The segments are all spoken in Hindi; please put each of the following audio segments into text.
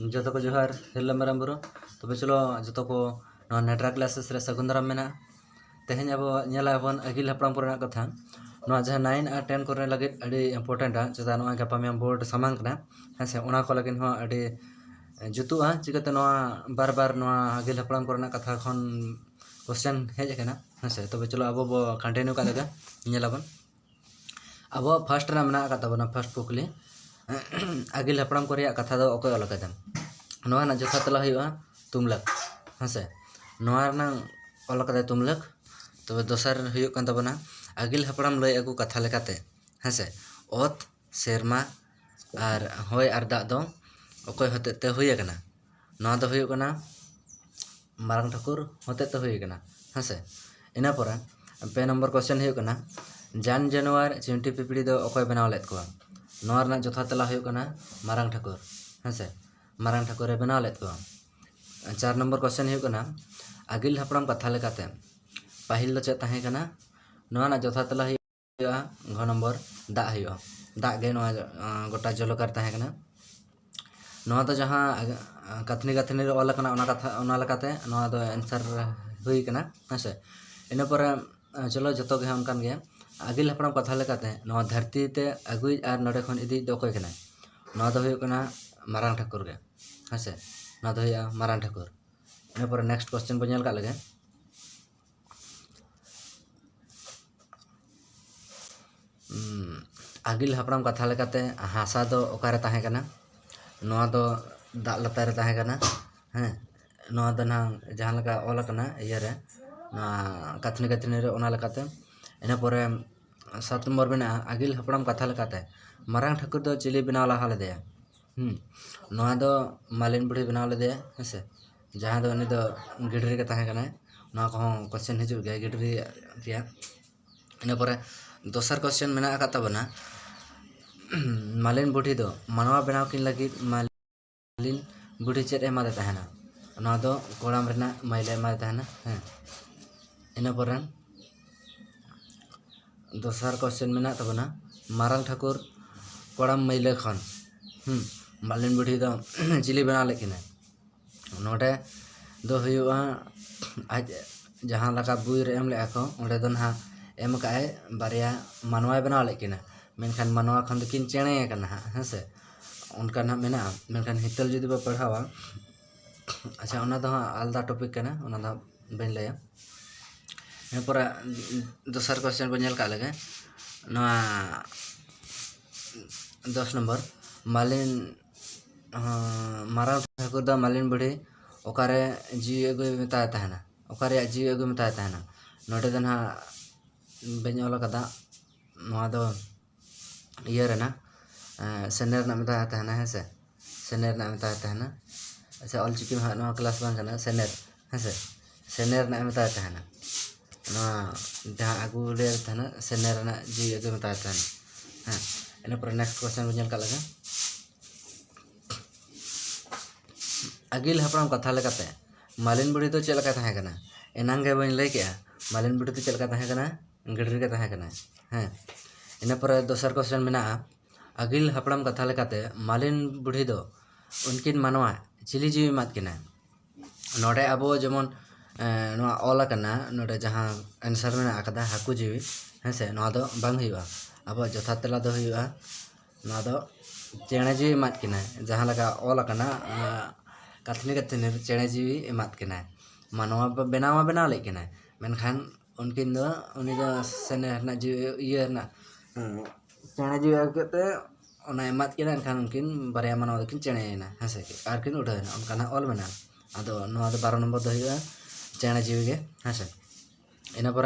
जो को जोहार हिरला माराम बुरो तबे चलो जो को नेट्रा क्लासेस रे सगुन दाराम मेना तेहें अब नेला बन अगिल हपड़ाम पुराना कथा नवा जहां 9 और 10 को लगे अड़ी इम्पोर्टेंट आ चेदा नवा गपा में बोर्ड सामान कना हेसे ओना को लगिन हो अड़ी जुतुआ चिकते नवा बार बार नवा अगिल हपड़ाम पुराना कथा खन क्वेश्चन हेज कना हेसे तबे चलो अब बो कंटिन्यू का लगा नेला बन अब फर्स्ट रा मेना का तबना फर्स्ट कुकली आगिल हपड़ाम को रिया कथा दो ओकोय ओल कदम नवा ना जथा तला हुआ तुमलक हेसे नवा ना ओल कदे तुमलक तबे दोसर हुयो कन तबना आगिल हपड़ाम लय अगु कथा लेकाते हेसे ओत सेरमा आर होय आर दाग दो ओकोय होते ते हुय कना नवा दो हुयो कना मारंग ठाकुर होते ते हुय कना हेसे इना पर पे नंबर क्वेश्चन हुयो कना जान जानवर चिंटी पिपड़ी दो ओकोय बनाव लेत को नवा रना जथा तला हुयो कना मारंग ठाकुर हेसे मारंग ठाकुर रे बनाव लेत को 4 नंबर क्वेश्चन हुयो कना आगिल हपड़ाम कथा लेकाते पाहिल दो चे ताहे कना नवा ना जथा तला हुयो घ नंबर दाग हुयो दाग गे नवा गोटा जलकर ताहे कना नवा तो जहां कथनी कथनी रे ओल कना ओना कथा ओना लेकाते नवा दो आंसर हुई कना हेसे इना पर चलो जतो गे उनकान गे आगिल हपड़ाम कथा लेकाते नवा धरती ते अगुई आर नडे खन इदी दो कोय कना नवा दो हुयो कना मारंग ठाकुर गे हेसे नवा दो हुयो मारंग ठाकुर इना पर नेक्स्ट क्वेश्चन बो नेल का लगे आगिल हपड़ाम कथा लेकाते हासा दो ओकारे ताहे कना नवा दो दाग लतार रे ताहे कना हैं नवा दो ना जहां लगा ओल कना इया रे ना कथनी कथनी रे ओना लेकाते इना परे 7 नंबर में आगिल हपड़ाम कथा लेकाते मारंग ठाकुर दो चिली बनाव लहा लेदे नवा दो मालिन बुढ़ी बनाव लेदे हेसे जहां दो उनी दो गिडरी के ताहे कना नवा को क्वेश्चन हिजु गया गिडरी रिया इना परे दोसर क्वेश्चन मेना का तबना मालिन बुढ़ी दो मानवा बनाव किन लगी मालिन बुढ़ी चेद एमा दे ताहेना नवा दो कोड़ाम रेना माइले एमा दे ताहेना हैं इना परे दोसर क्वेश्चन मेना तबना मारंग ठाकुर कोड़ाम माइले खन मालिन बुढ़ी दो चिली बनाव लेकिन नोडे दो हुआ आज जहां लगा बुई रे एम ले को ओडे दो ना एम काए बारिया मानवा बनाव लेकिन मेनखान मानवा खन दकिन चेणे कना हेसे उनका ना मेना मेनखान हितल जुदी बा पढ़ावा अच्छा ओना दो आलदा टॉपिक कना ओना दो बेन लया इन पर दोसर क्वेश्चन बो नेल का लगे नवा 10 नंबर मालिन मारंग ठाकुर दो मालिन बुढ़ी ओकारे जी अगु मेता ताहना ओकारे जी अगु मेता ताहना नोडे दो ना बेन ओल कदा नवा दो इया रे ना सेनेर ना मेता ताहना हेसे सेनेर ना मेता ताहना अच्छा ऑल चिकी में नवा क्लास बांग कना सेनेर हेसे सेनेर ना मेता ताहना नवा जहां आगु ले ताहना सेनेर ना जी अगु मेता ताहना हां इन पर नेक्स्ट क्वेश्चन बो नेल का लगे आगिल हपड़ाम कथा लेकाते मालिन बुढ़ी तो चेल का ताहे कना एनांग गे बन ले के मालिन बुढ़ी तो चेल का ताहे कना गिडरी के ताहे कना हैं इन पर दोसर क्वेश्चन मेना आगिल हपड़ाम कथा लेकाते मालिन बुढ़ी दो उनकिन मानवा चिली जीवी मात किना नोडे अब जेमन नवा ओल कना नोडे जहां आंसर मेना आकदा हाकू जीवी हेसे नवा दो बांग हुआ अब जथा तेला दो हुआ नवा दो चेणे जीवी मात किना जहां लगा ओल कना कथनी कथनी चेणे जीवी एमात किना मानवा बनावा बनाव लेकिन मेनखान उनकिन दो उनी दो सेने ना जीवी इया ना चेणे जीवी आकेते ओना एमात किना एनखान उनकिन बारिया मानवा दकिन चेणे ना हेसे आरकिन उठाना उनकाना ऑल मेना आदो नवा दो 12 नंबर दो हुआ चेणे जीवी गे हेसे इना पर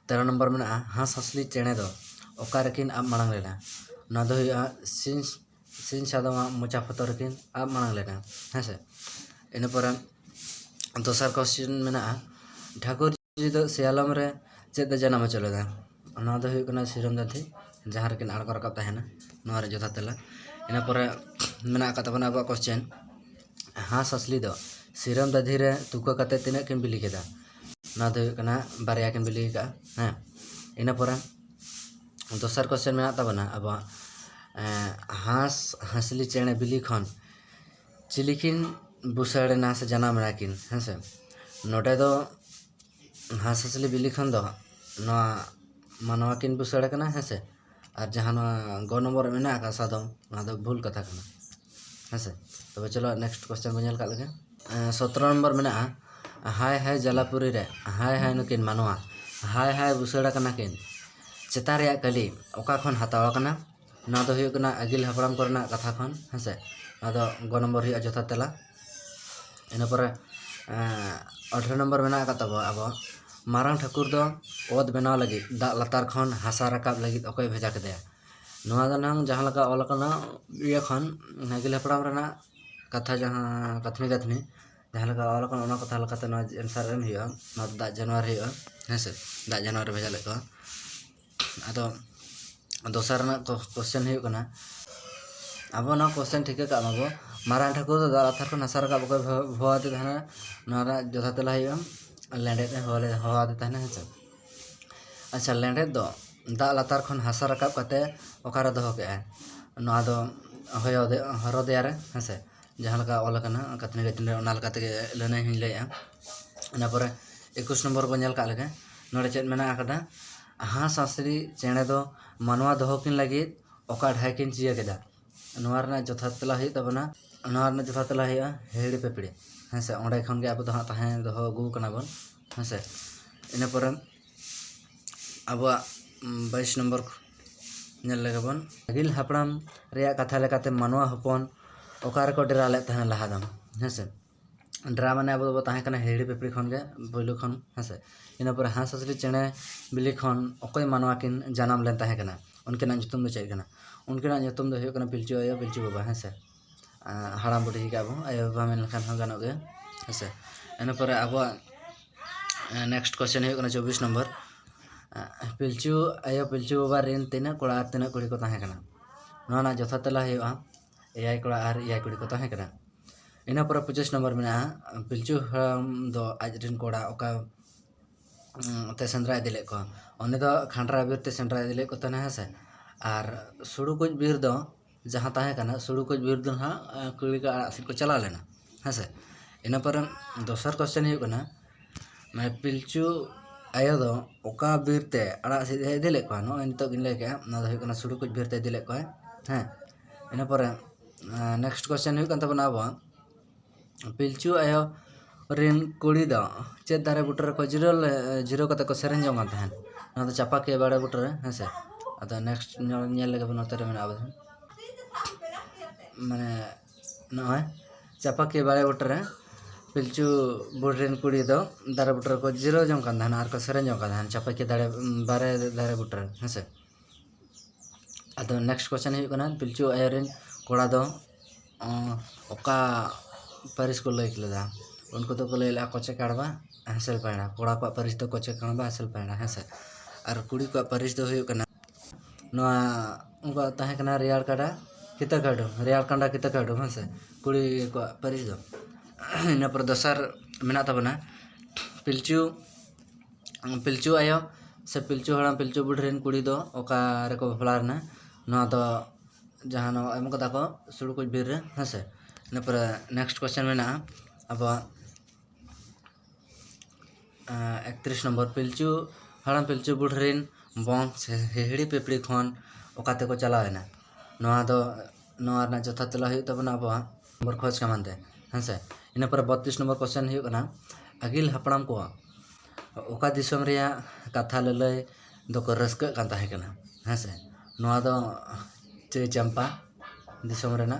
13 नंबर मेना हांस हसली चेणे दो ओकारेकिन अब मांग लेना ना दो हुआ सिन सादवा मोचा फतर किन अब मांग लेना हेसे इन पर दोसर क्वेश्चन मेना ठाकुर जी दो सियालम रे चेद जन्म चलेदा ना दो हुई कना सिरम दाथी जहां रेकिन आड़को रकाब ताहेना नवा रे जथा तेला इन पर मेना का तबना अब क्वेश्चन हांस असली दो सिरम दाधी रे तुका कते तिना किन बिली केदा ना दो हुई कना बारिया किन बिली का हां इन पर दोसर क्वेश्चन मेना तबना अब हांस हंसली चेणे बिली खन चिलिकिन बुसाड़ेना से जनाम किन हेंसे नोटे दो हांसली बिली खन दो मानवा किन बुसाड़े कना हेंसे और जहाँ ग नम्बर में का सादम भूल कथा कना हेंसे तब चलो नेक्स्ट क्वेश्चन बन नेल लगे 17 नम्बर में हाय हाय जलापुरी रे हाय हाय नुकिन मानवा हाय हाय बुसाड़ा कना किन चेतान रे कली ओका खन हतावा कना ना दो हुई कना आगिल हपड़ाम करना कथा खन हेंसे ना दो ग नम्बर हुई जथा तेला इन पर 18 नम्बर में तब अब मारांग ठाकुर दो ओद बनाव लगी दा लतार खन हासा रकाब लगी अकय भेजा के नांग जहाँ लगा ऑल ये खन आगिल हपड़ाम रना कथा जहाँ कथनी कथनी जहाँ लगा ऑल कथा लकाते एंसार एम हुआ दा जानवर हुआ हेंसे दा जानवर भेजा लेको अदो दोसर क्वेश्चन हुआ अब ना क्वेश्चन ठीक है अब मारांग ठाकुर दा लतार खन हासा रकाब अकय भवाते जथा तेला लेंडेद हवादे हेंसे अच्छा लेंडेद दो दा लतार खन हासा रकाब कते ओकारे दोहो के हरदेयारे हेंसे जहाँ लगा ऑल कथनी कथनी ओना लकाते लैना हिं लैया इना पर 21 नम्बर बन नेल लगे नोड़े चेद मेना आकदा हांस हांसली चेणे दो मानवा दोहो किन लगी ओका ढाई किन चिया केदा नोआ रना जथा तेला हुई तबना नोआ रना जथा तेला हुई हेड़ी पेपड़ी हेंसे ओंडे खन के अब दो तहें दोहो अगू कना बन हेंसे इन पर अब 22 नम्बर नेल लगे बन आगिल हपड़ाम रेया कथा लेकाते मानवा हपन ओकारे को डेरा ले तहें लहादम हेंसे ड्रा माने अब दो तहें कना हेड़ी पेपड़ी खन के बोलू खन हेंसे इन पर हांस हांसली चेणे बिली खन अकय मानवा किन जनाम लेन तहें कना उनकेना nyutum दो चेक कना उनकेना nyutum दो हुई कना पिलचू आयो पिलचू बाबा हेंसे हाड़ाम बुढ़ी के अब आयो बाबा मेन लखान हो गानो गे हेंसे इन पर अब नेक्स्ट क्वेश्चन हुई कना 24 नम्बर पिलचू आयो पिलचू बाबा रेन तीना कोड़ा तीना कुड़ी को तहें कना नोआ ना जथा तेला हुआ एयाय कोड़ा और एयाय कुड़ी को तहें कना इन पर 25 नम्बर में पिलचू हराम दो आज रेन कोड़ा ओका ते सेंद्रा इदिले को ओने दो खांड्रा बीर ते सेंद्रा इदिले को तने हेंसे और सुड़ुकुज बीर दो जहाँ तहें कना सुड़ुकुज बीर दो हाँ कुड़ी का आड़ा को चला लेना हेंसे इन पर दोसर क्वेश्चन हुई कना मैं पिलचू आयो दो ओका बीर ते आड़ा इदिले को नो नितो गिन लेके ना दो हुई कना सुड़ुकुज बीर ते इदिले को हैं इन पर नेक्स्ट क्वेश्चन हुई कन तबना अब पिलचू आयो रेन कुड़ी दो चेद दारे बुटर को जीरो कते को सेरेन जोंगान तहन ना दो चापा के बाड़े बुटर हेंसे अद नेक्स्ट नेल लगे बन उतर में अब माने नय चापा के बाड़े बुटर पिलचू बुटरेन कुड़ी दो दारे बुटर को जीरो जोंगान तहन आर को सेरेन जोंगान तहन चापा के दारे बारे दारे बुटर हेंसे अद नेक्स्ट क्वेश्चन हुई कना पिलचू आयो रेन कोड़ा दो ओका पारिस को लई लेदा उनको तो को लैला कोचे काड़बा हसल पैणा कोड़ा को पारिस तो कोचे काड़बा हसल पैणा हेंसे और कुड़ी को पारिस तो हुई कना नोआ उनको तहे कना रियार काडा किता काडो रियार कांडा किता काडो हेंसे कुड़ी को पारिस दो इन पर दोसर मेना तबना पिलचू पिलचू आयो से पिलचू हड़ाम पिलचू बुढ़रेन कुड़ी दो ओका रे को बफलारना नोआ दो जहाँ नो एम कदा को सुड़ुकुज बीर रे हेंसे इन पर नेक्स्ट क्वेश्चन मेना अब 31 नम्बर पिलचू हड़ाम पिलचू बुढ़रेन बंग हेड़ी पेपड़ी खन ओकाते को चलावेना नोआ दो नोआ ना जथा तेला हुई तबना अब नम्बर खोज का मानते हेंसे इन पर 32 नम्बर क्वेश्चन हुई कना आगिल हपड़ाम को ओका दिसम रिया कथा ललय दो को रस्क कान ताहे कना हेंसे नोआ दो चय चंपा दिसम रेना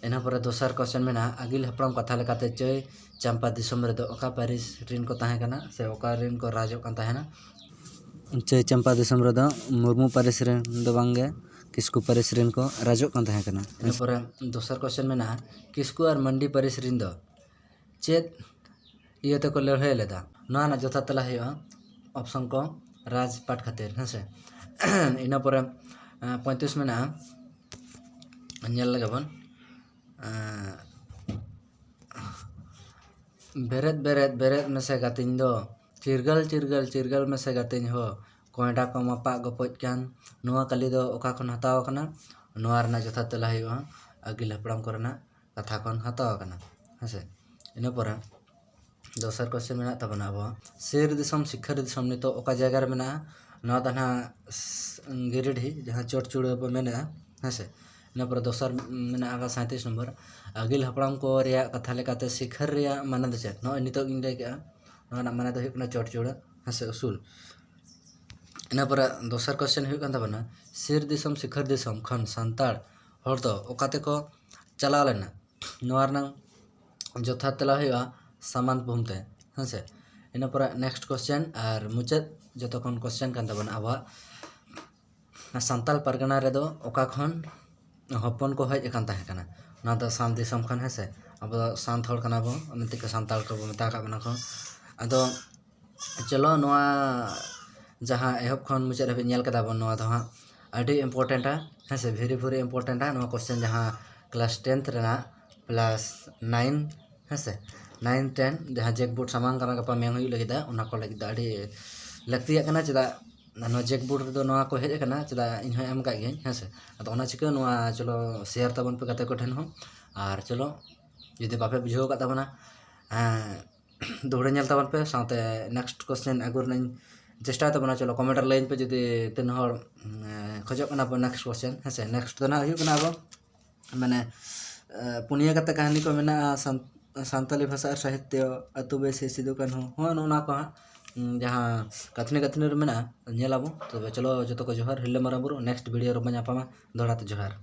इन पर दोसर क्वेश्चन में आगिल हपड़ाम कथा लेकाते चय चंपा दिसम रे दो ओका पारिस रिन को ताहे कना से ओका रिन को राजो कान ताहेना चय चंपा दिसम रे दो मुर्मू पारिस रेन दो बांगे किसकु पारिस रिन को राजो कान ताहे कना इन पर दोसर क्वेश्चन में किसकु और मंडी पारिस रिन दो चेद इयते को लड़ाई लेदा नोआ ना जथा तेला हुई ऑप्शन को राजपाट खातिर हेंसे इन पर 35 में नेल लगे बन बेरेद बेरेद बेरेद मेसे गातिन दो चिरगल चिरगल चिरगल मेसे गातिन हो कोयडा को मापा गपज कान नोआ कली दो ओका खन हताव कना नोआ रना जथा तेला हुई आगिल हपड़ाम को रना कथा खन हताव आकना हेसे इन पर दोसर क्वेश्चन मेना तबना अब शेर दिसम शिखर दिसम नितो ओका जगह रे मेना नवा दना गिरिडीह जहाँ चोटचूड़ मेना हेसे इन पर दोसर मेना 37 नंबर आगिल हपड़ाम को रिया कथा लेकाते शिखर रिया माने दो चेत नो नितो इन लay केआ नवा माने दो हुयुक ना चोटचूड़ हेसे उसूल इन पर दोसर क्वेश्चन हुयुक कान तबना शेर दिसम शिखर दिसम खन सांताड़ हर दो ओकाते को चला लेना नवा रनang जथात तेला हुआ सामान पुमते हेसे इन पर नेक्स्ट क्वेश्चन और मुचाद जतो खन क्वेश्चन कान तबना आबा सांताल परगना रेदो ओका खन हपन को हज एकान ताहे कना ना दो साम दिसम खन हेसे अब शांत हड़ कना बो मेतिक सांताल को मेता का बना खन अदो चलो नवा जहाँ एहब खन मुचाद हबे नेल कदा बन नवा दो हां अडी इम्पोर्टेंट हेसे भेरी इम्पोर्टेंट नवा क्वेश्चन जहाँ क्लास 10th रेना प्लस 9 हेसे 9 10 जहाँ जैकबोर्ड सामान करना गपा मेंग हुई लगिदा उना को लगिदा अडी लक्तिया कना चदा नवा जैकबोर्ड रेदो नवा को हेज कना चदा इन एम का गे हेसे अदो ओना चिका नवा चलो शेयर तबन पे गते को ठेन हो और चलो यदि बापे बुझाव का तबना दोहरे नेल तबन पे साथे नेक्स्ट क्वेश्चन अगर नई चेष्टा तबना चलो कमेंट लाइन पे यदि तीन हर खजो कना नेक्स्ट क्वेश्चन हेसे नेक्स्ट तो ना हुई कना अब माने पुनिया कते कहानी को मेना सानताली भाषा और साहित्य अतुबे से सिदु कान्हू हो नोना को जहाँ कथनी मेना नेलाबो तो चलो जो को जोहार हिल्ले मारा बुरु नेक्स्ट वीडियो रो बना पामा दोड़ाते जोहार।